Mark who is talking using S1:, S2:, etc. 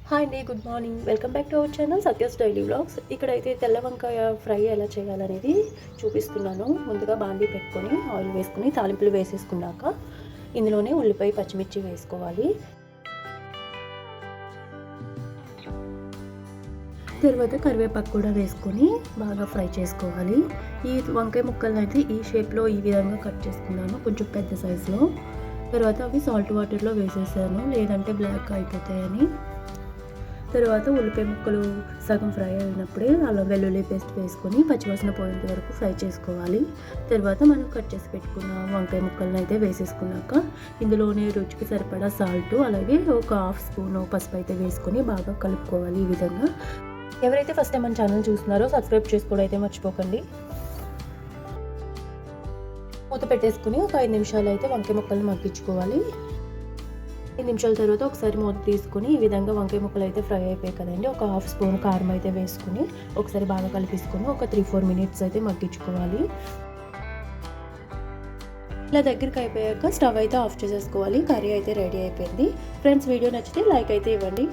S1: Hi అండి, good morning. Welcome back to our channel Satya's daily vlogs. ఇక్కడైతే తెల్ల వంకాయ ఫ్రై ఎలా చేయాలనేది చూపిస్తున్నాను. ముందుగా బాండీ పెట్టుకొని ఆయిల్ వేసుకుని తాలింపులు వేసేసుకున్నాక ఇందులోనే ఉల్లిపాయ పచ్చిమిర్చి వేసుకోవాలి. తర్వాత కరివేపాకు కూడా వేసుకొని బాగా ఫ్రై చేసుకోవాలి. ఈ వంకాయ ముక్కలను అయితే ఈ షేప్లో ఈ విధంగా కట్ చేసుకున్నాను, కొంచెం పెద్ద సైజులో. తర్వాత అవి సాల్ట్ వాటర్లో వేసేసాను, లేదంటే బ్లాక్ అయిపోతాయని. తర్వాత ఉల్లిపాయ ముక్కలు సగం ఫ్రై అయినప్పుడే అల్లం వెల్లుల్లి పేస్ట్ వేసుకొని పచ్చివాసన పోయేంత వరకు ఫ్రై చేసుకోవాలి. తర్వాత మనం కట్ చేసి పెట్టుకున్న వంకాయ ముక్కలను అయితే వేసేసుకున్నాక ఇందులోనే రుచికి సరిపడా సాల్ట్, అలాగే ఒక హాఫ్ స్పూన్ పసుపు అయితే వేసుకొని బాగా కలుపుకోవాలి. ఈ విధంగా ఎవరైతే ఫస్ట్ టైం మన ఛానల్ చూస్తున్నారో సబ్స్క్రైబ్ చేసుకోవడం అయితే మర్చిపోకండి. మూత పెట్టేసుకుని ఒక 5 నిమిషాలు అయితే వంకాయ ముక్కలను మగ్గించుకోవాలి. 5 నిమిషాల తర్వాత ఒకసారి మూత తీసుకుని ఈ విధంగా వంకాయ ముక్కలు అయితే ఫ్రై అయిపోయాయి కదండి. ఒక హాఫ్ స్పూన్ కారం అయితే వేసుకుని ఒకసారి బాగా కలిపేసుకొని ఒక 3-4 మినిట్స్ అయితే మగ్గించుకోవాలి. ఇలా దగ్గరికి అయిపోయాక స్టవ్ అయితే ఆఫ్ చేసేసుకోవాలి. కర్రీ అయితే రెడీ అయిపోయింది. ఫ్రెండ్స్, వీడియో నచ్చితే లైక్ అయితే ఇవ్వండి.